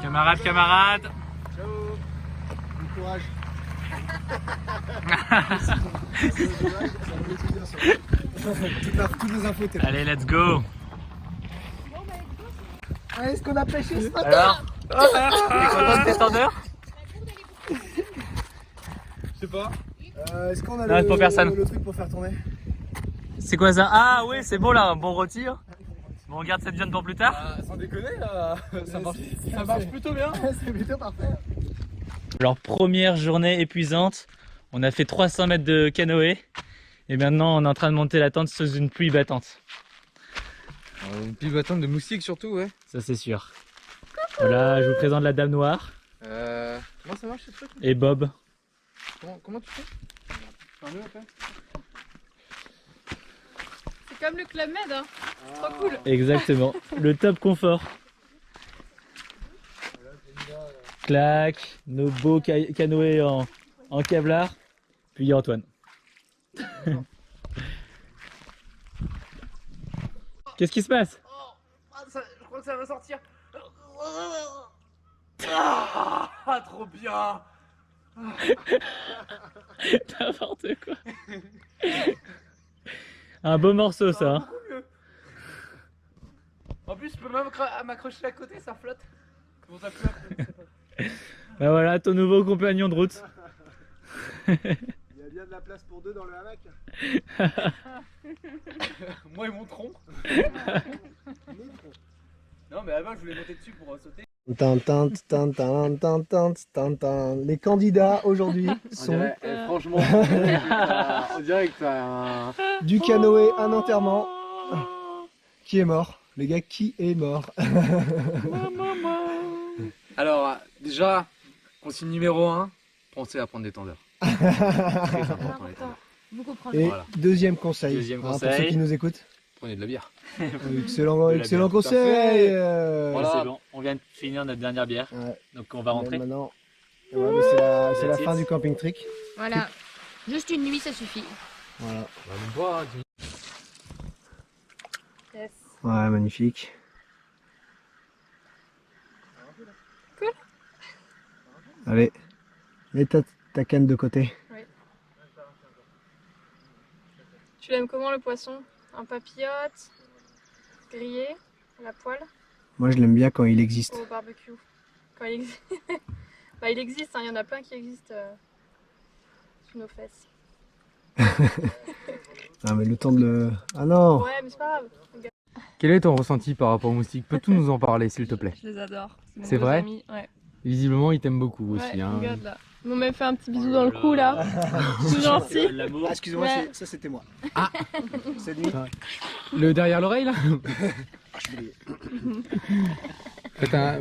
Camarades, camarades. Ciao. Bon courage. Toutes les infos. Allez, let's go. Est-ce qu'on a pêché ce matin? Alors, t'es content de tes standards? Je sais pas. Est-ce qu'on a Non, pour personne. le truc pour faire tourner? C'est quoi ça? Ah oui, c'est bon là, un bon retire. Bon, on garde cette viande pour plus tard. Sans déconner là, ça marche plutôt bien. C'est plutôt parfait. Alors, première journée épuisante. On a fait 300 mètres de canoë. Et maintenant, on est en train de monter la tente sous une pluie battante. Une pluie battante de moustiques surtout, ouais. Ça, c'est sûr. Voilà, je vous présente la Dame Noire. Comment ça marche ce truc? Et Bob. Comment tu fais? Parle-le après. C'est comme le Club Med, hein. Trop cool. Exactement. Le top confort. Clac, nos beaux canoës en Kevlar. Puis il y a Antoine. Qu'est-ce qui se passe? Je crois que ça va sortir. Ah, trop bien. N'importe quoi. Un beau morceau ça. Hein. En plus, je peux même m'accrocher à côté, ça flotte. Comment ça flotte? Ben voilà, ton nouveau compagnon de route. Il y a bien de la place pour deux dans le hamac. Moi et mon tronc. Non mais avant je voulais monter dessus pour sauter. Les candidats aujourd'hui sont Franchement, on dirait que t'as un... du canoë, un enterrement. Qui est mort? Les gars, qui est mort? Alors, déjà, consigne numéro 1, pensez à prendre des tendeurs. Très important les tendeurs. Vous comprenez. Et Voilà. deuxième conseil, Deuxième pour conseil. ceux qui nous écoutent. Prenez de la bière. Excellent, De la excellent bière, tout à conseil. fait. Voilà. Voilà. C'est bon, on vient de finir notre dernière bière. Ouais. Donc on va rentrer. Maintenant, ouais, mais c'est la That's fin it. du camping trick. Voilà. Juste une nuit, ça suffit. Voilà. On va même pas, Yes. Ouais, magnifique. Cool. Allez, mets ta canne de côté. Tu l'aimes comment le poisson? Un papillote? Grillé? À la poêle? Moi, je l'aime bien quand il existe. Au barbecue? Quand il existe. Bah, il existe, hein. Il y en a plein qui existent sous nos fesses. Ah, mais le temps de le... Ah non! Ouais, mais c'est pas grave. Regarde. Quel est ton ressenti par rapport aux moustiques? Peux-tu nous en parler s'il te plaît? Je les adore. C'est mes vrai amis. Ouais. Visiblement, ils t'aiment beaucoup aussi. Ouais, Hein. regarde là. Ils m'ont même fait un petit bisou dans le cou là. C'est gentil. L'amour. Ah, excusez-moi, Ouais. ça c'était moi. Ah. Cette nuit. Le derrière l'oreille là? Ah, je suis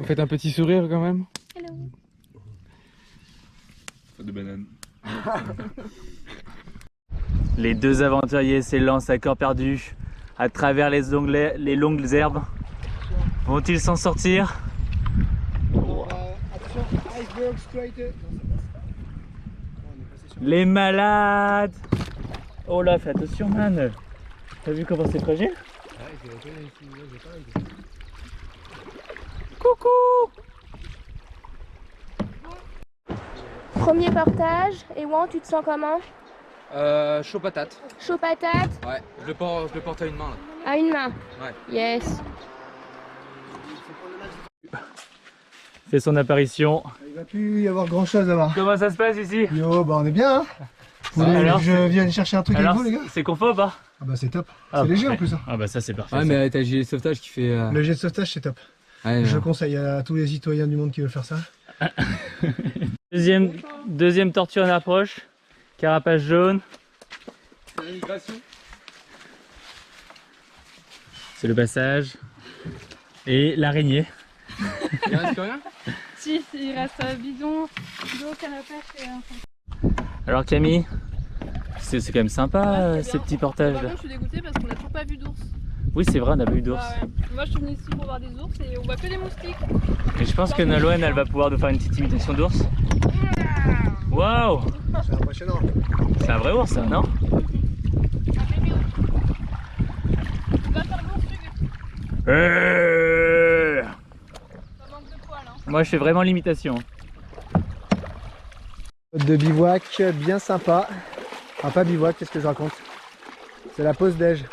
Faites un petit sourire quand même. Hello. De banane. Les deux aventuriers s'élancent à corps perdu à travers les longues herbes. Vont-ils s'en sortir? attention, iceberg straight. Non, ça passe. On est passé sur... Les malades! Oh là, fais attention, man! T'as vu comment c'est fragile? Coucou! Premier portage, et Wan, tu te sens comment? Chaud patate. Chaud patate, Ouais, je le porte à une main là. à une main. Ouais. Yes. Fait son apparition. Il va plus y avoir grand chose à voir. Comment ça se passe ici? Yo, bah on est bien, hein? Vous voulez Alors, que je vienne chercher un truc avec Alors, vous, les gars? c'est confort ou pas? Ah bah c'est top. Ah, C'est léger en ouais. plus. Hein. Ah bah ça c'est parfait. Ouais, ça. mais t'as le gilet de sauvetage qui fait. Le jet de sauvetage, c'est top. Ouais, Je conseille à tous les citoyens du monde qui veulent faire ça. Deuxième tortue en approche. Carapace jaune. C'est le passage. Et l'araignée. Il reste rien? Si, il reste bidon, canne à pêche et Alors Camille, c'est quand même sympa ces petits portages Par là. contre, je suis dégoûtée parce qu'on n'a toujours pas vu d'ours. Oui c'est vrai, on n'a pas eu d'ours. Ah ouais. Moi, je suis venue ici pour voir des ours et on voit que des moustiques. Et je pense que Nolwenn elle va pouvoir nous faire une petite imitation d'ours. Waouh! C'est impressionnant. C'est un vrai ours ça, non? Tu vas faire l'ours, Hugues. Euh, Ça manque de poils, hein. Moi je fais vraiment l'imitation. De bivouac bien sympa. Enfin pas bivouac, qu'est-ce que je raconte? C'est la pause déj.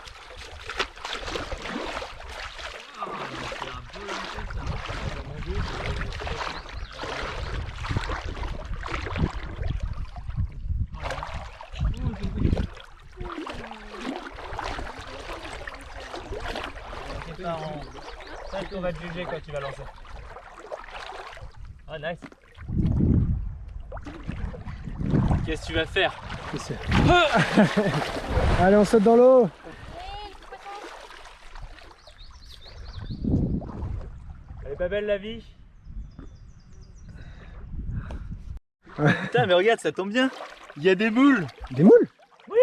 Ça qu'on va te juger quand tu vas lancer. Ah nice. Qu'est-ce que tu vas faire? Allez, on saute dans l'eau. Elle est pas belle la vie? Putain mais regarde, ça tombe bien. Il y a des moules. Des moules? Oui.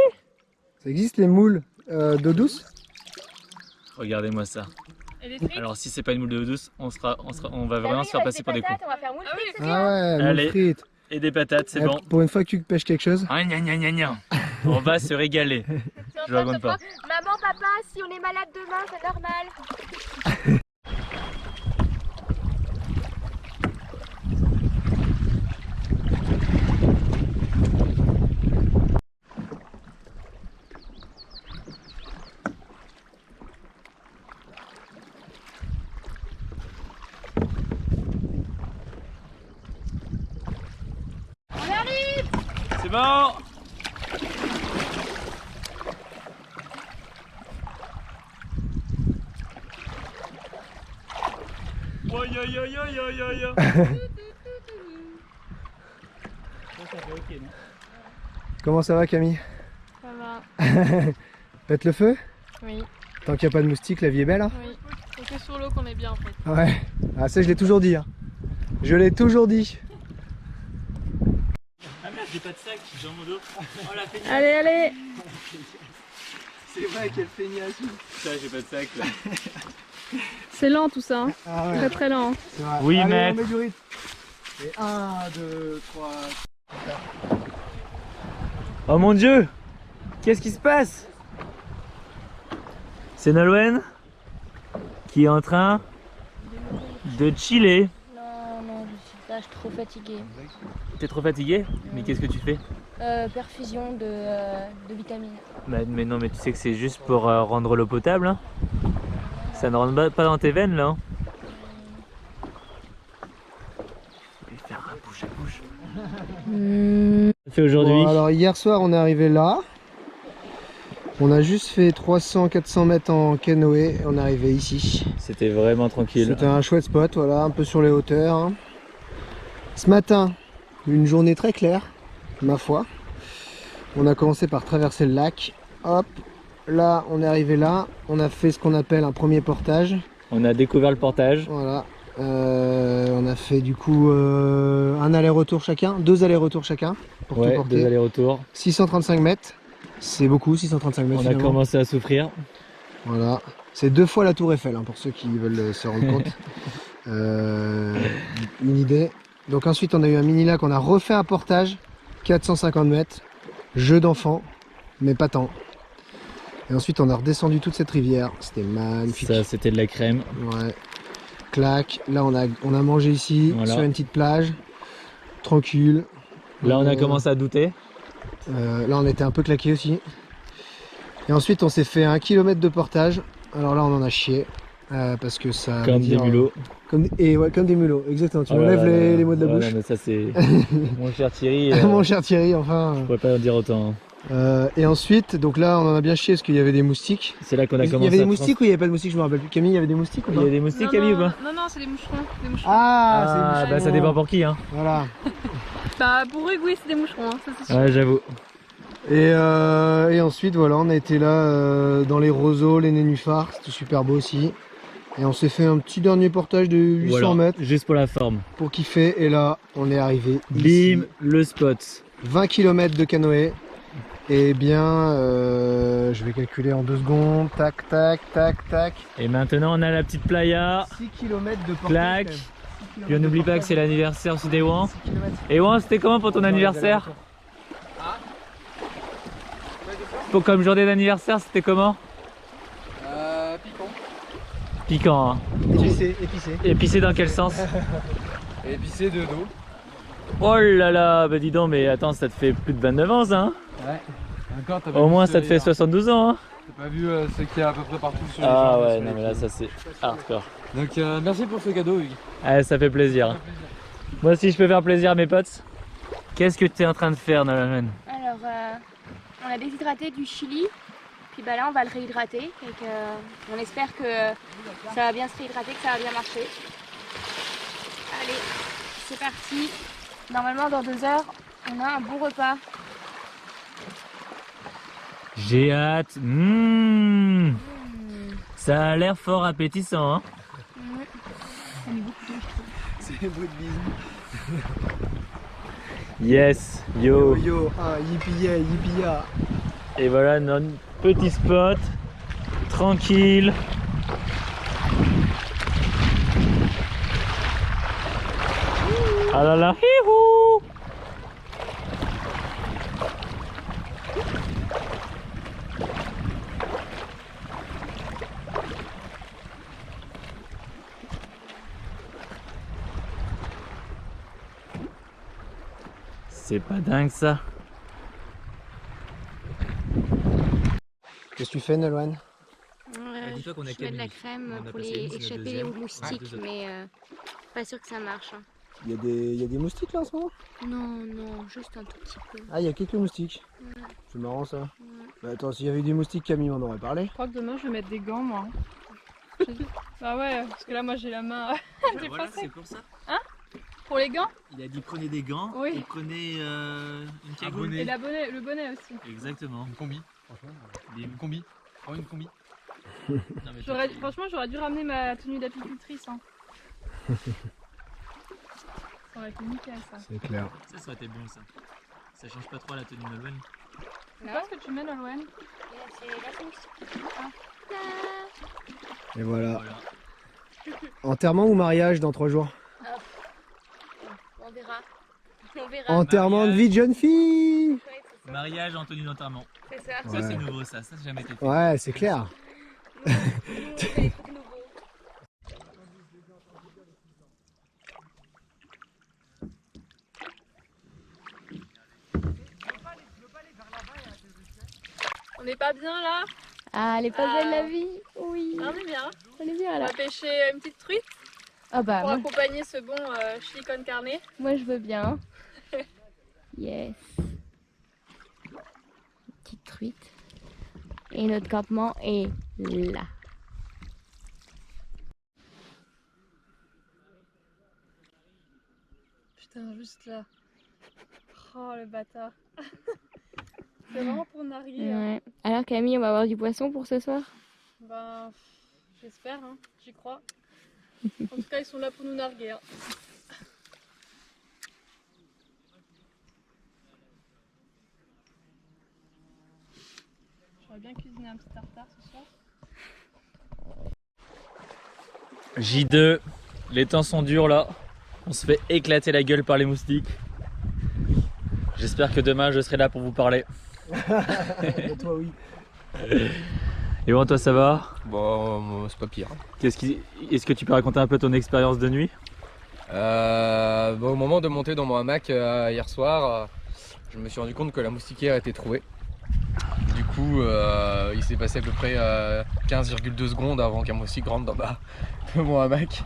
Ça existe les moules d'eau douce? Regardez-moi ça. Et les frites? Alors si c'est pas une moule d'eau douce, on va vraiment se faire passer pour des cons. On va faire moule frites, c'est Ah ouais, moules Allez. frites. Et des patates, c'est Eh, bon. Pour une fois que tu pêches quelque chose. Ah, gna, gna, gna, gna. On va se régaler. Je raconte pas. Maman, papa, si on est malade demain, c'est normal. C'est bon. Oi, oi, oi, oi, oi, oi, oi. Ça fait ok, non? Comment ça va Camille? Ça va. Pète le feu? Oui, Tant qu'il n'y a pas de moustiques, la vie est belle hein? oui. C'est que sur l'eau qu'on est bien en fait. Ouais. Ah ça je l'ai toujours dit hein. Je l'ai toujours dit. Ah merde, j'ai pas de sac dans mon dos. Oh la feignasse. Allez, allez. C'est vrai quelle feignasse. Putain, j'ai pas de sac là. C'est lent tout ça. Hein. Ah ouais. Très très lent. C'est vrai. Oui, allez, mais- on met du rythme. Et 1, 2, 3. Oh mon dieu! Qu'est-ce qui se passe? C'est Nolwenn qui est en train de chiller. Non, non, je suis trop fatiguée. T'es trop fatigué? Mais qu'est-ce que tu fais? Perfusion de vitamines. Mais non, mais tu sais que c'est juste pour rendre l'eau potable. Hein. Ça ne rentre pas dans tes veines là. Hein. Je vais faire un bouche à bouche. Ça fait aujourd'hui. Bon, alors hier soir on est arrivé là. On a juste fait 300-400 mètres en canoë et on est arrivé ici. C'était vraiment tranquille. C'était un chouette spot, voilà, un peu sur les hauteurs. Hein. Ce matin, une journée très claire, ma foi. On a commencé par traverser le lac. Hop, là on est arrivé là. On a fait ce qu'on appelle un premier portage. On a découvert le portage. Voilà. On a fait du coup un aller-retour chacun, 2 allers-retours chacun pour tout Ouais, porter. 2 allers-retours. 635 mètres, c'est beaucoup, 635 mètres. On a finalement. commencé à souffrir. Voilà, c'est 2 fois la tour Eiffel hein, pour ceux qui veulent se rendre compte. Une idée. Donc ensuite on a eu un mini lac, on a refait un portage, 450 mètres, jeu d'enfant, mais pas tant. Et ensuite on a redescendu toute cette rivière, c'était magnifique. Ça, c'était de la crème. Ouais. Clac, là on a mangé ici, Voilà. sur une petite plage, tranquille. Là, on a commencé à douter. Là on était un peu claqué aussi. Et ensuite on s'est fait 1 kilomètre de portage. Alors là on en a chié. Parce que ça Comme veut des dire, mulots. Comme des mulots, exactement. Tu Oh là m'enlèves là là. les mots de la Ouais, bouche. non, mais ça, c'est. Mon cher Thierry. Mon cher Thierry, enfin. Je pourrais pas en dire autant. Et ensuite, donc là on en a bien chié parce qu'il y avait des moustiques. C'est là qu'on a Il y commencé avait des à moustiques ou il n'y avait pas de moustiques? Je me rappelle plus. Camille, il y avait des moustiques ou Il y pas? avait des moustiques, Non, Camille, ou non, pas? non, non, c'est des moucherons. Des moucherons. Ah, c'est des bah ça moucherons. dépend pour qui, hein. Voilà. Bah pour eux, oui, c'est des moucherons, hein, ça c'est sûr. Ouais, j'avoue. Et ensuite voilà, on a été là dans les roseaux, les nénuphars, c'était super beau aussi. Et on s'est fait un petit dernier portage de 800 Voilà, mètres juste pour la forme. pour kiffer. Et là, on est arrivé ici. Bim, le spot. 20 km de canoë. Et bien, je vais calculer en 2 secondes. Tac, tac, tac, tac. Et maintenant, on a la petite playa. 6 km de portage. Clac. quand même. 6 Puis on n'oublie pas que c'est l'anniversaire aussi d'Ewan. 6 kilomètres. Ewan, c'était comment pour ton anniversaire? Comme journée d'anniversaire, c'était comment? Piquant. Piquant, hein. Épicé, épicé. Épicé dans quel sens? et épicé de dos. Oh là là, bah dis donc, mais attends, ça te fait plus de 29 ans ça, hein? Ouais. Encore, t'as pas Au vu moins ce- ça te fait 72 ans, hein? T'as pas vu ce qu'il y a à peu près partout sur les Ah jambes, ouais, sur non les mais là pieds. ça c'est hardcore. Donc merci pour ce cadeau, Hugues. Ah, ça fait plaisir. Moi aussi je peux faire plaisir à mes potes. Qu'est-ce que tu es en train de faire, Nolan? Alors, on a déshydraté du chili, puis bah là on va le réhydrater. Et on espère que ça va bien se réhydrater, que ça va bien marcher. Allez, c'est parti. Normalement dans 2 heures, on a un bon repas. J'ai hâte. Ça a l'air fort appétissant, hein? C'est beau de bisous. Yes, yo. Yo, ah, yippee yippee ya. Et voilà notre petit spot, tranquille. Ah là là, hihou. C'est pas dingue ça. Qu'est-ce que tu fais, Nolwenn? dis-toi qu'on a Je mets de la Camille. crème On a pour passé une, c'est notre échapper deuxième. les moustiques, mais pas sûr que ça marche. Hein. Il y a des moustiques là en ce moment? Non, non, juste un tout petit peu. Ah, il y a quelques moustiques. Ouais. C'est marrant ça. Bah, attends, s'il y avait des moustiques, Camille m'en aurait parlé. Je crois que demain je vais mettre des gants moi. Bah ouais, parce que là moi j'ai la main Voilà, défoncée. c'est pour ça. Pour les gants Il a dit prenez des gants Oui. et prenez une cagoule. et le bonnet aussi. Exactement. Une combi, franchement. Une combi. Prends une combi. Non, mais toi, Franchement j'aurais dû ramener ma tenue d'apicultrice. Hein. Ça aurait été nickel ça. C'est clair. ça aurait été bon ça. Ça change pas trop à la tenue de Nolwenn. C'est pas ce que tu mets Nolwenn? C'est la moustiques. Et voilà. Voilà. Enterrement ou mariage dans 3 jours? On verra. On verra. Enterrement de vie de jeune fille! Ouais, c'est ça. Mariage en tenue d'enterrement. C'est ça. Ouais. Ça c'est nouveau ça n'a jamais été fait. Ouais, c'est clair. Nous, on fait des trucs nouveaux. On n'est pas bien là? Ah, elle est pas belle la vie. Oui. On est bien. On est bien On là. va pêcher une petite truite Ah bah, pour moi, accompagner ce bon chili con carne. moi, je veux bien. Yes. Petite truite. Et notre campement est là. Putain, juste là. Oh le bâtard. C'est vraiment pour narguer. Hein. Ouais. Alors Camille, on va avoir du poisson pour ce soir? Ben, j'espère, hein. J'y crois. En tout cas, ils sont là pour nous narguer. Hein. J'aurais bien cuisiné un petit tartare ce soir. J2, les temps sont durs là. On se fait éclater la gueule par les moustiques. J'espère que demain je serai là pour vous parler. Et toi, oui. Et bon, toi ça va? Bon, c'est pas pire. Est-ce que tu peux raconter un peu ton expérience de nuit? Au moment de monter dans mon hamac hier soir, je me suis rendu compte que la moustiquaire était trouvée. Du coup, il s'est passé à peu près 15,2 secondes avant qu'un moustique rentre dans mon hamac.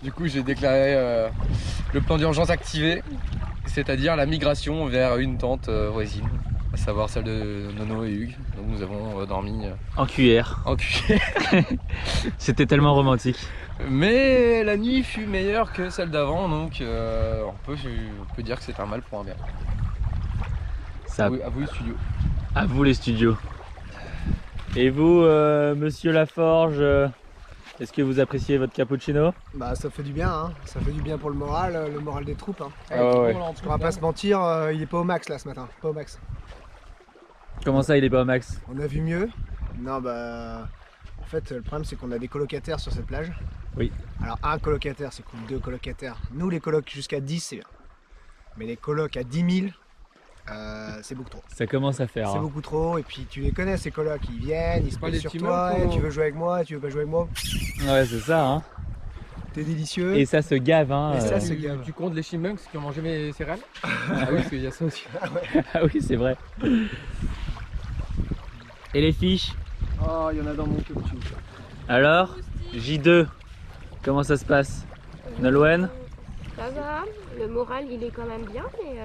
Du coup, j'ai déclaré le plan d'urgence activé, c'est-à-dire la migration vers une tente voisine, à savoir celle de Nono et Hugues. Donc nous avons dormi En cuillère. en cuillère. C'était tellement romantique. Mais la nuit fut meilleure que celle d'avant, donc on peut dire que c'est un mal pour un bien. Ça, À vous le studio. à vous les studios. Et vous, monsieur Laforge, est-ce que vous appréciez votre cappuccino? Bah, ça fait du bien, hein. Ça fait du bien pour le moral des troupes. Hein. Ah ouais. Parce qu'on va pas se mentir, il est pas au max là ce matin. Pas au max. Comment ça, il est pas au max? On a vu mieux. Non, bah. En fait, le problème, c'est qu'on a des colocataires sur cette plage. Oui. Alors, un colocataire, c'est cool. 2 colocataires. Nous, les colocs jusqu'à 10, c'est bien. Mais les colocs à 10 000, c'est beaucoup trop. Ça commence à faire. C'est Hein. beaucoup trop. Et puis, tu les connais, ces colocs. Ils viennent, ils se Pas mettent les sur petits toi. meubles, Tu veux jouer avec moi, tu veux pas jouer avec moi. Ouais, c'est ça. Hein. T'es délicieux. Et ça se gave, hein. Et ça, euh. c'est gave. Tu comptes les chipmunks qui ont mangé mes céréales? Ah oui, parce qu'il y a ça aussi. Ah oui, c'est vrai. Et les fiches? Oh, il y en a dans mon cube. Alors, J2, comment ça se passe? Nolwenn, Ça va, le moral il est quand même bien, mais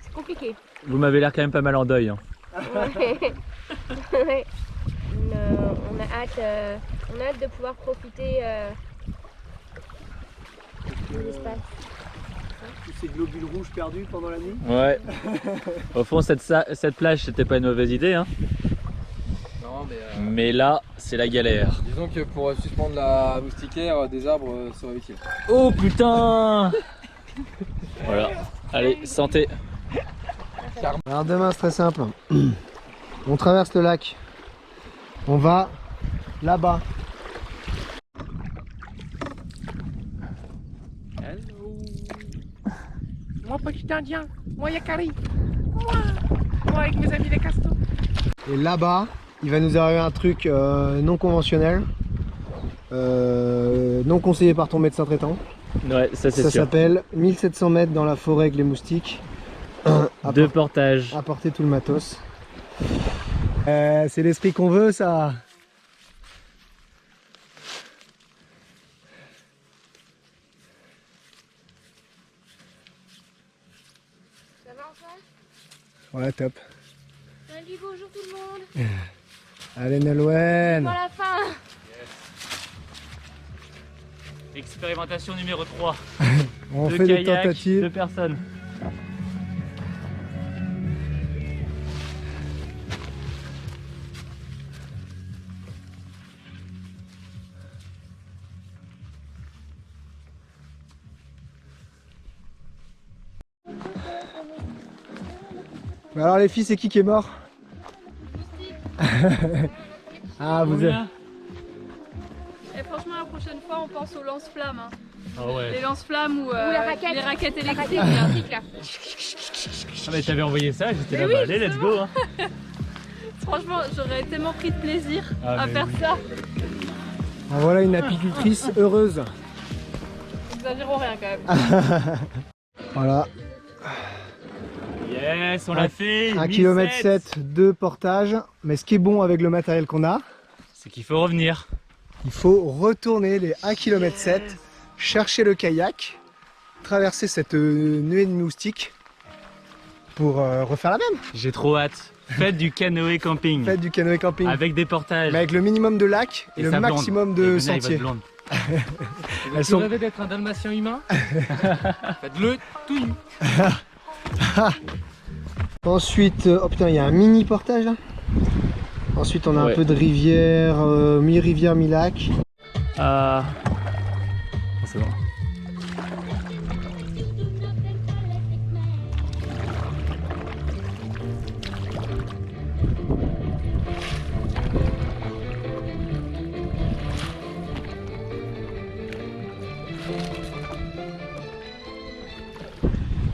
c'est compliqué. vous m'avez l'air quand même pas mal en deuil. Hein. Ouais. Ouais. On a hâte de pouvoir profiter de l'espace. Tous ces globules rouges perdus pendant la nuit. Ouais. Au fond, cette plage, c'était pas une mauvaise idée. Hein. Non, Mais là, c'est la galère. disons que pour suspendre la moustiquaire, des arbres seraient utiles. Oh putain! Voilà. Allez, santé. Alors demain, c'est très simple. On traverse le lac. On va là-bas. Moi, petit indien, moi, Yakari, moi avec mes amis les castors. Et là-bas, il va nous arriver un truc non conventionnel, non conseillé par ton médecin traitant. Ouais, ça c'est Ça sûr. s'appelle 1700 mètres dans la forêt avec les moustiques. Deux portages. Apporter tout le matos. C'est l'esprit qu'on veut, ça. Ça va Antoine? Ouais, top. Salut, bonjour tout le monde. Allez, Nolwenn. Pour la fin. Expérimentation numéro 3. On Deux fait des kayaks, tentatives. 2 personnes. Alors les filles, c'est qui est mort? Ah, vous êtes... Et franchement, la prochaine fois, on pense aux lance-flammes. Hein. Ah ouais. Les lance-flammes ou la raquette. les raquettes La électriques. raquette là. électrique, là. Ah mais t'avais envoyé ça, j'étais Mais là-bas. oui, Allez, let's go. Hein. Franchement, j'aurais tellement pris de plaisir Ah, à mais faire oui. ça. En voilà une apicultrice heureuse. Exagérons rien quand même. Voilà, Yes, on l'a fait. 1 1007. km 7 de portage. Mais ce qui est bon avec le matériel qu'on a, C'est qu'il faut revenir. il faut retourner les 1 km 7, chercher le kayak, traverser cette nuée de moustiques pour refaire la même. J'ai trop hâte. Faites du canoë camping. Faites du canoë camping. Avec des portages. Mais avec le minimum de lacs et, le sa blonde. maximum Et de venez avec sentiers. votre blonde. Elles Tu sont... rêvais d'être un dalmatien humain? Faites-le tout nu. Ensuite, oh putain, il y a un mini portage là. Ensuite, on a Ouais. un peu de rivière, mi-rivière, mi-lac. Ah. Oh, c'est bon.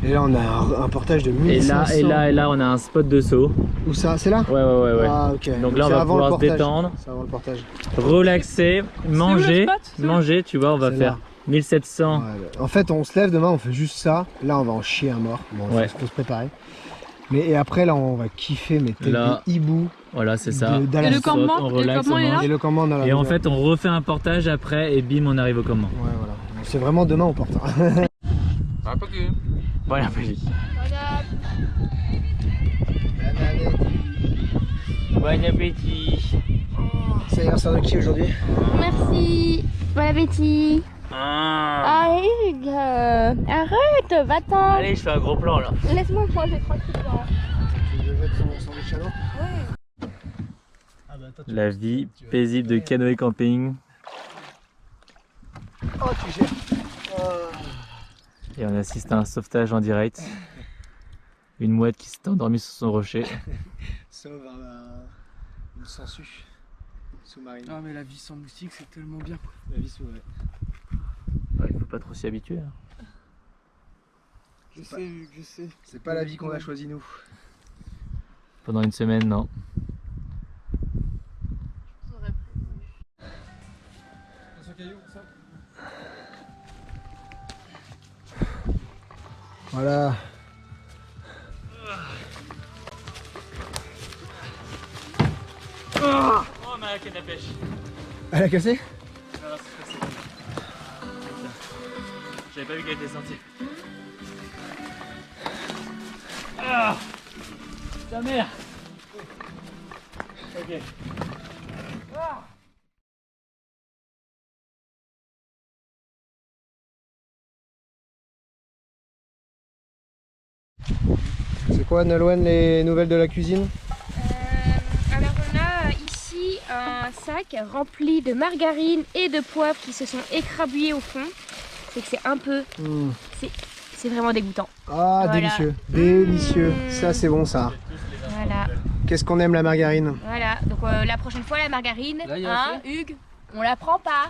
Et là, on a un portage de 1500. Et là, on a un spot de saut. Où ça? C'est là? Ouais. Ah, ok. Donc là, on c'est va avant le pouvoir se portage. détendre. C'est avant le portage. Relaxer, manger, spot manger, tu vois, on va C'est faire là. 1700. Ouais, en fait, on se lève demain, on fait juste ça. Là, on va en chier un mort. Bon, Ouais. faut se préparer. Mais et après, là, on va kiffer, mais t'es Là. des hiboux. Voilà, c'est ça. de- d'Alaska. Et le campement, on le relaxe, campement on est là. mange. Et le commande dans la Et en rivière. fait, on refait un portage après et bim, on arrive au campement. Ouais, voilà. C'est vraiment demain, on porte. Un peu que. Bon appétit. Bon appétit. C'est l'anniversaire de qui aujourd'hui? Merci. Bon appétit. Ah. Allez, arrête, va-t'en. Allez, je fais un gros plan là. Laisse-moi manger tranquillement. Tu veux mettre son sandwich à l'eau? La vie paisible de canoë camping. Oh, tu gères. Et on assiste à un sauvetage en direct. Une mouette qui s'est endormie sur son rocher. Sauve une sangsue sous-marine. Ah, mais la vie sans moustique, c'est tellement bien. La vie sous, ouais. Ouais, il faut pas trop s'y habituer. Hein. Je sais, Luc, je sais. C'est pas la vie qu'on a choisie nous. Pendant une semaine, non. Voilà. Oh ma canne à pêche. Elle a cassé? Non, c'est pas. J'avais pas vu qu'elle était sortie. Ah, ta mère. Ok. C'est quoi, Nolwenn, les nouvelles de la cuisine? Alors on a ici un sac rempli de margarine et de poivre qui se sont écrabouillés au fond. C'est que c'est un peu... C'est vraiment dégoûtant. Ah, Voilà. délicieux, délicieux. Ça, c'est bon, ça. Voilà. Qu'est-ce qu'on aime, la margarine? Voilà. Donc la prochaine fois la margarine, Là, il y a hein, Hugues, on la prend pas.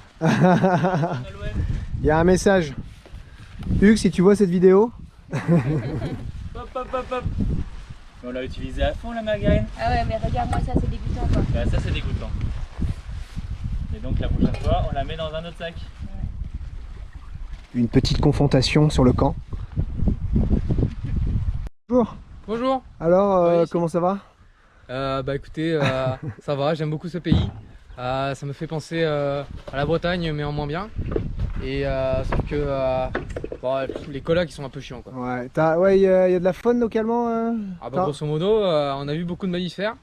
Il y a un message. Hugues, si tu vois cette vidéo, Hop hop hop hop. On l'a utilisé à fond la margarine. Ah ouais, mais regarde-moi ça, c'est dégoûtant quoi. Bah ça c'est dégoûtant. Et donc la prochaine fois on la met dans un autre sac. une petite confrontation sur le camp. Bonjour. Bonjour. Alors, Oui, comment ça va? Bah écoutez, ça va, j'aime beaucoup ce pays. Ça me fait penser à la Bretagne, mais en moins bien. Et sauf que bon, les colas qui sont un peu chiants quoi. Ouais, y a de la faune localement Ah bah, grosso modo, on a vu beaucoup de mammifères,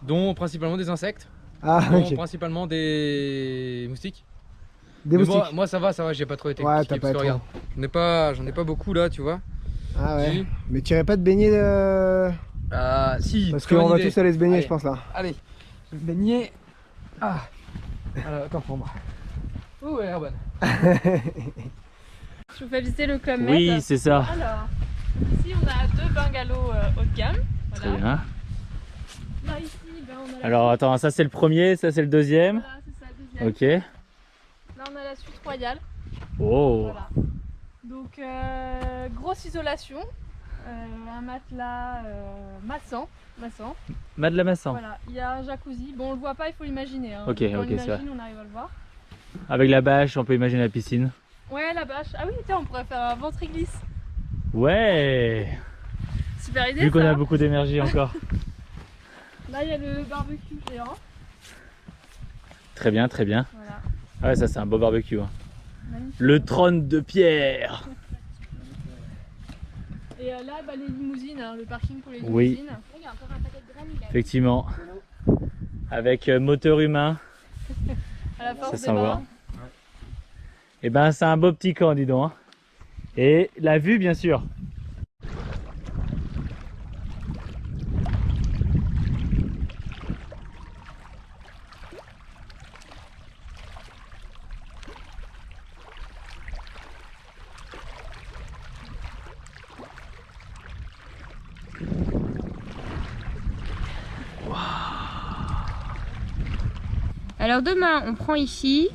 dont principalement des insectes, dont ok. principalement des moustiques. Des Mais moustiques. moi ça va, j'ai pas trop été Ouais, compliqué, t'as parce pas que été regarde, j'en ai pas beaucoup là, tu vois. Ah ouais. Si. Mais tu irais pas te baigner Si, parce très bonne qu'on va idée. tous aller se baigner, Allez. je pense là. Allez, je vais me baigner. Ah, alors attends pour moi. Ouh, elle a l'air bonne. Je vous fais visiter le Club Med. Oui c'est ça. Alors, ici on a 2 bungalows haut de gamme. Très Voilà. bien. Là ici, ben, on a la Alors attends, ça c'est le premier, ça c'est le deuxième. Voilà, c'est ça, le deuxième. Ok. Là on a la suite royale. Oh. Voilà. Donc grosse isolation. Un matelas massant. Madeleine Massan. Voilà, il y a un jacuzzi. Bon, on le voit pas, il faut l'imaginer. Hein. Ok, Quand on ok, c'est l'imagine, on arrive à le voir. Avec la bâche, on peut imaginer la piscine. Ouais, la bâche. Ah oui, tiens, on pourrait faire un ventre-glisse. Ouais. Super idée. Vu qu'on ça, a hein. beaucoup d'énergie encore. Là, il y a le barbecue géant. Très bien, très bien. Voilà. Ah ouais, ça c'est un beau barbecue. Hein. Magnifique. Le trône de pierre. Et là, bah, les limousines, hein, le parking pour les limousines. Oui. Il y a encore un paquet de granit là. Effectivement. Avec moteur humain. À la force Ça des s'envoie. marins. Et ben c'est un beau petit camp, dis donc. Hein. Et la vue, bien sûr. Alors demain, on prend ici.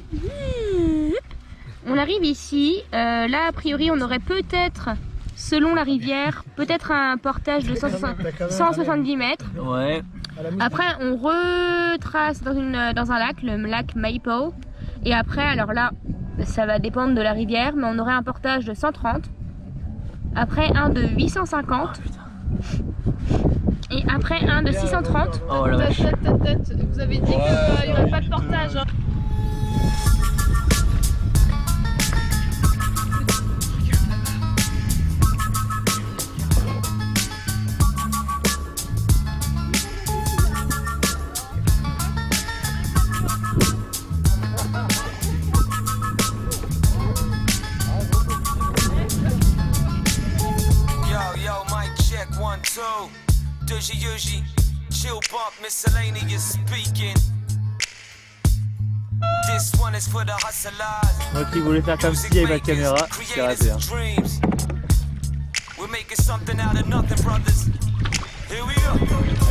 On arrive ici. Là, a priori, on aurait peut-être, selon la rivière, peut-être un portage de 170 mètres. Ouais. Après, on retrace dans un lac, le lac Maple. Et après, alors là, ça va dépendre de la rivière, mais on aurait un portage de 130. Après, un de 850. Et après, un de 630. Oh la vache. Vous avez dit qu'il n'y aurait pas de portage. Hein. Yo, mic check 1, 2. Doji, chill bump, miscellaneous speaking. This one is for the hustlers. Moi qui voulais faire comme si avec ma caméra, c'est raté. Hein. We're making something out of nothing, brothers. Here we go.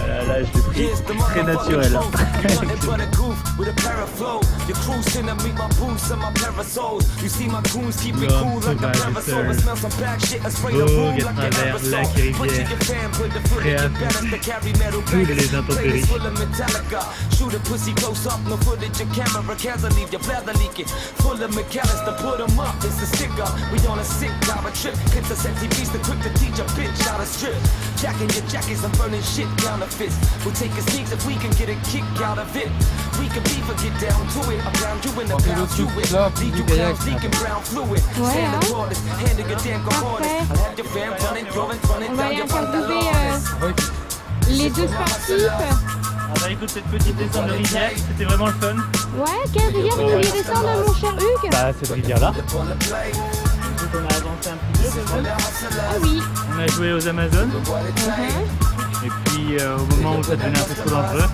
Là, je l'ai pris Here's the très naturel. Nothing but a goof with a pair of flow. You're cruising to meet my boots and my parasols. You see my goons keep it cool like a parasol. I smell some back shit. I spray a boom like an aerosol. Put to your fan, put the foot in your balance to carry metal bangers. Players full of Metallica. Shoot a pussy close up, no footage your camera can't leave your bladder leaking. Full of mechanics to put them up. It's a sticker. We on a sick power trip. Kids a sexy beast equipped to teach a bitch how to strip. Jacking your jackets and burning shit counterfeits. We'll take a sneaks if we can get a kick out of it. We can be for get down to it. I'm down you in the pound you it. Lead you clowns leaking brown fluid. Stand the tallest, handle your damn cojones. I'll have your fam running, throwing, running On va down aller your interviewer les deux sportifs. Ah bah écoute, cette petite descente de rivière, c'était vraiment le fun. Ouais, quelle rivière vous vouliez descendre, mon cher Hugues? Bah cette rivière-là. On a avancé un petit peu. Ah oui. On a joué aux Amazones. Et puis au moment où ça devenait un peu trop dangereux,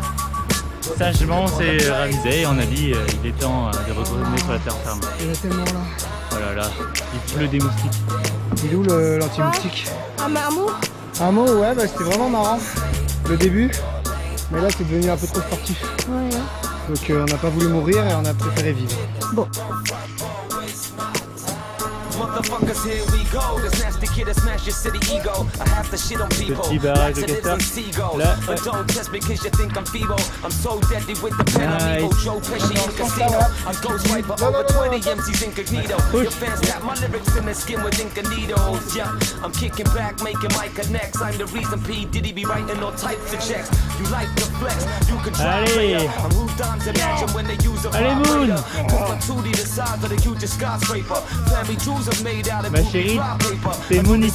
sagement on s'est ravisé et on a dit il est temps de retourner sur la terre ferme. Il y en a tellement là. Voilà, là, il pleut des moustiques. Il est où l'anti-moustique? Un marmot? Un mot, ouais, bah c'était vraiment marrant le début. Mais là c'est devenu un peu trop sportif. Ouais. Donc on n'a pas voulu mourir et on a préféré vivre. Bon. Motherfuckers, here we go. This nasty kid that smashed your city ego. I have to shit on people. Petit barrage de Laxatives casseurs. and seagulls. Là, But don't test because you think I'm feeble. I'm so deadly with the pen. I'm evil. Nice. Joe Pesci in casino. I'm Ghost Wiper over 20 MCs incognito. Your fans tap my lyrics in their skin with ink and needles. Yeah, I'm kicking back, making my connects. I'm the reason P. Diddy be writing all types of checks. You like the flex, you can try Allez. later. I'm who dimes imagine when they use a Allez, Moon. Perpetuity the size of the hugest skyscraper. Family jewels are made out of Ma chérie, c'est Moonlight.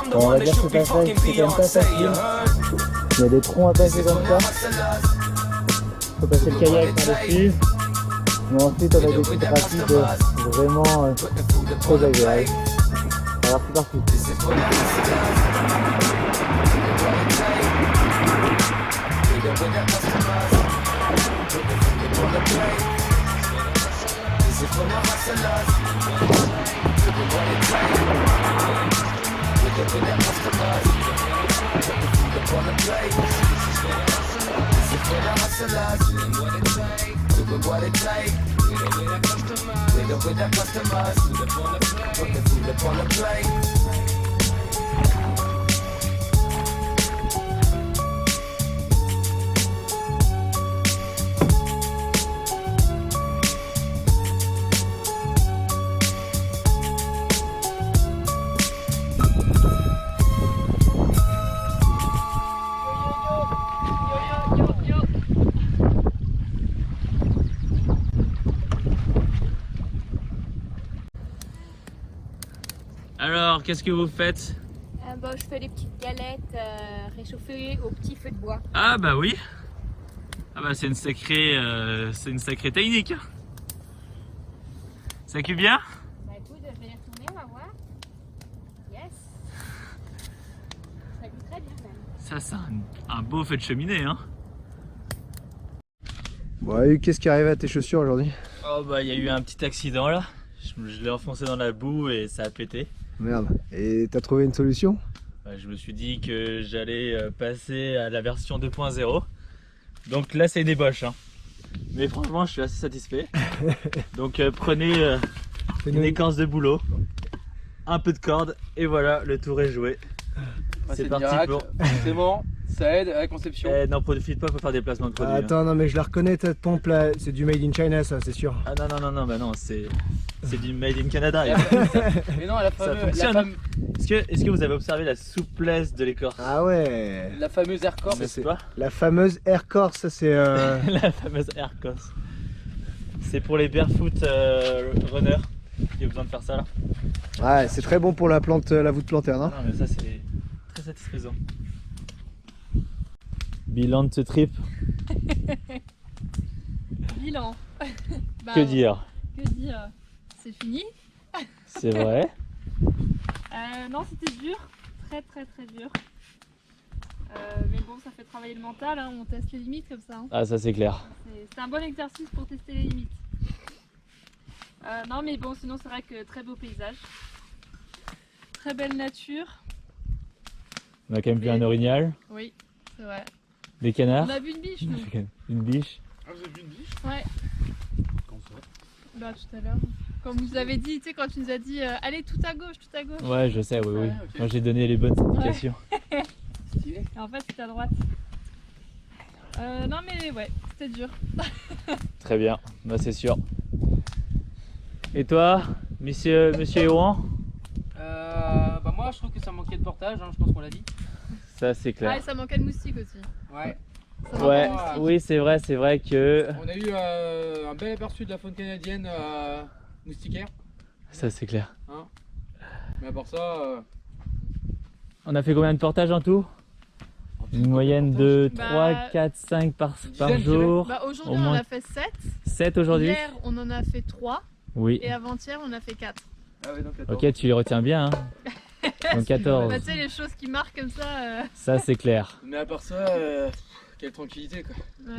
Bon, on va dire que c'est quand même pas facile. Il y a des troncs à passer comme ça. Faut passer le kayak par-dessus. Mais ensuite on a des petites rapides vraiment très agréables. Alors c'est parti. Alors, qu'est-ce que vous faites? Bon, je fais des petites galettes réchauffées au petit feu de bois. Ah bah oui. Ah bah c'est une sacrée technique. Ça cuit bien? Bah écoute, je vais les retourner, on va voir. Yes. Ça cuit très bien même. Ça c'est un beau feu de cheminée hein. Bon, Hugues, qu'est-ce qui arrive à tes chaussures aujourd'hui? Oh bah il y a eu un petit accident là. Je l'ai enfoncé dans la boue et ça a pété. Merde. Et t'as trouvé une solution? Je me suis dit que j'allais passer à la version 2.0. Donc là c'est des boches hein. Mais franchement je suis assez satisfait. Donc prenez une écorce de bouleau, un peu de corde et voilà, le tour est joué. C'est parti pour... C'est bon, ça aide à la conception. Non, profite pas pour faire des placements de produits. Attends, non mais je la reconnais ta pompe là, c'est du made in China ça, c'est sûr. Ah non, bah non, c'est du made in Canada. Mais non, la Est-ce que vous avez observé la souplesse de l'écorce? Ah ouais. la fameuse Aircore. C'est quoi? La fameuse Aircore, ça c'est... La fameuse Aircore. C'est pour les barefoot runners qui ont besoin de faire ça là. Ouais, c'est très bon pour la plante, la voûte plantaire, non? Non mais ça c'est très satisfaisant. Bilan de ce trip. Bilan. Bah, Que dire? Que dire? C'est fini. C'est vrai. Non, c'était dur. Très dur. Mais bon, ça fait travailler le mental, hein. On teste les limites comme ça. Hein. Ah ça c'est clair. C'est un bon exercice pour tester les limites. Non mais bon, sinon c'est vrai que très beau paysage. Très belle nature. On a quand même vu un orignal, Oui, c'est vrai. des canards. On a vu une biche nous. Une biche. Ah, vous avez vu une biche? Ouais. Quand ça? Bah tout à l'heure. Comme vous avez dit, tu sais, quand tu nous as dit allez tout à gauche, tout à gauche. Ouais, je sais, oui, oui. Ouais, ok. Moi j'ai donné les bonnes indications. Et en fait c'était à droite. Non mais ouais, c'était dur. Très bien, bah, c'est sûr. Et toi, monsieur Ewan? Bah moi je trouve que ça manquait de portage, hein, je pense qu'on l'a dit. Ça c'est Ah, et clair. ça manquait de moustiques aussi. Ouais. Ça Ouais, manquait de moustiques. oui, c'est vrai que. On a eu un bel aperçu de la faune canadienne moustiquaire. Ça c'est clair. Mais à part ça, On a fait combien de portages en tout? Une moyenne de Bah, 3, 4, 5 par dizaine, jour. Bah aujourd'hui Au on en moins a fait 7. 7 aujourd'hui? Hier on en a fait 3. Oui. Et avant-hier on a fait 4. ah ouais, donc 14. Ok, tu les retiens bien. Hein. Donc 14. Bah tu sais les choses qui marquent comme ça. Ça c'est clair. Mais à part ça, quelle tranquillité quoi. Ouais.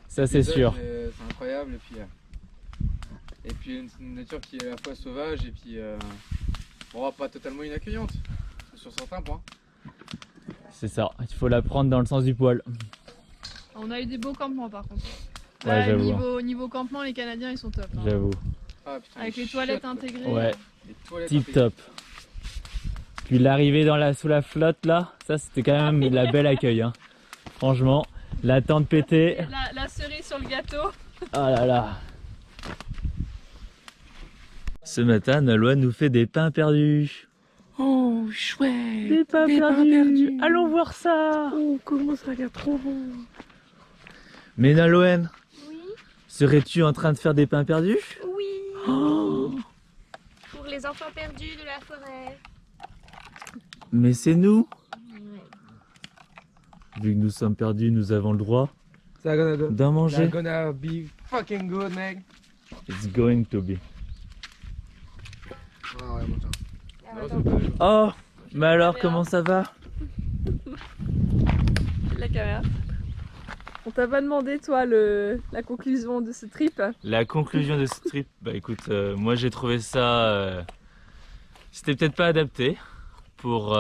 Ça c'est Le sûr. paysage, c'est incroyable et puis une nature qui est à la fois sauvage et puis bon, pas totalement inaccueillante sur certains points. C'est ça. Il faut la prendre dans le sens du poil. On a eu des beaux campements par contre. Ouais, Là, j'avoue. niveau campement les Canadiens ils sont top. Hein. J'avoue. Ah, putain, Avec les chiottes, toilettes quoi. intégrées. Ouais. Les toilettes Tip intégrées. top. Puis l'arrivée sous la flotte là, ça c'était quand même la belle accueil. Hein. Franchement, la tente pétée. La cerise sur le gâteau. Oh là là. Ce matin, Nolwenn nous fait des pains perdus. Oh, chouette. Des pains perdus. Allons voir ça. Oh, comment ça a l'air trop bon. Mais Nolwenn, Oui, serais-tu en train de faire des pains perdus? oui. Oh, Pour les enfants perdus de la forêt. mais c'est nous. Vu que nous sommes perdus, nous avons le droit d'en manger. gonna be fucking good, mec. It's going to be. Ah ouais, bon, tiens. Oh, mais alors comment ça va? La caméra. On t'a pas demandé toi la conclusion de ce trip? La conclusion de ce trip, bah écoute, moi j'ai trouvé ça, c'était peut-être pas adapté pour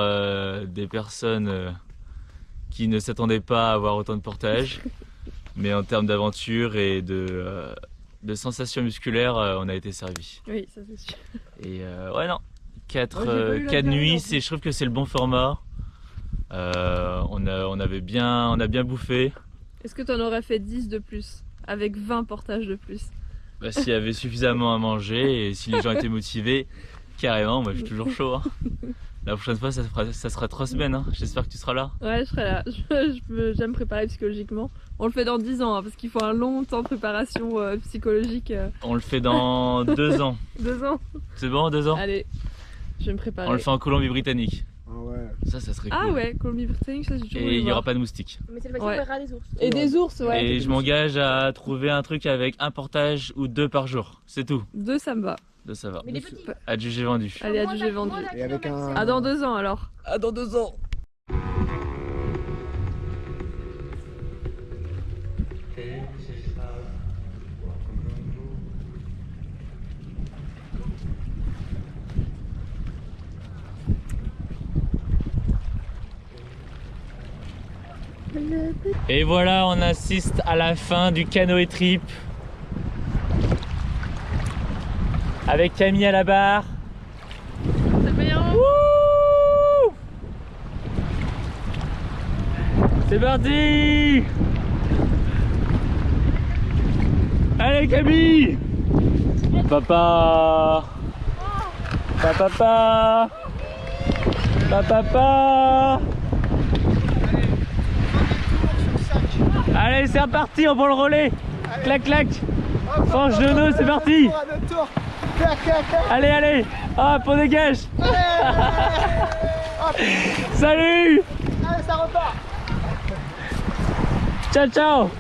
des personnes qui ne s'attendaient pas à avoir autant de portages, mais en termes d'aventure et de sensations musculaires, on a été servi. Oui, ça c'est sûr. Et ouais non, 4 la nuits, dernière, je trouve que c'est le bon format. On a bien bouffé. Est-ce que t'en aurais fait 10 de plus? Avec 20 portages de plus? Bah, s'il y avait suffisamment à manger et si les gens étaient motivés, carrément, moi je suis toujours chaud. Hein. La prochaine fois, ça sera 3 semaines. Hein. J'espère que tu seras là. Ouais, je serai là. J'aime me préparer psychologiquement. On le fait dans 10 ans, hein, parce qu'il faut un long temps de préparation psychologique. On le fait dans 2 ans. 2 ans. C'est bon, 2 ans? Allez, je vais me préparer. On le fait en Colombie-Britannique. Ah ouais. Ça serait cool. Ah ouais, Colombie-Britannique, ça j'ai toujours Et voulu il n'y aura voir. pas de moustiques. Mais cette fois-ci, Ouais. on verra des ours. Et des ours, ouais. Et je m'engage à trouver un truc avec un portage ou 2 par jour. C'est tout. 2, ça me va. 2 ça va. Mais des petits. Adjugé vendu. Allez, adjugé vendu. Et avec un. Ah, dans 2 ans alors. Ah, dans 2 ans. Et voilà, on assiste à la fin du canoë trip. Avec Camille à la barre. C'est payant. Wouh! C'est parti! Allez Camille! Papa! Papa! Papa! Allez, c'est reparti, on prend le relais! Clac clac! Franche de nœud, c'est parti! Allez, allez! Hop, on dégage! Salut! Allez, ça repart. Ciao, ciao!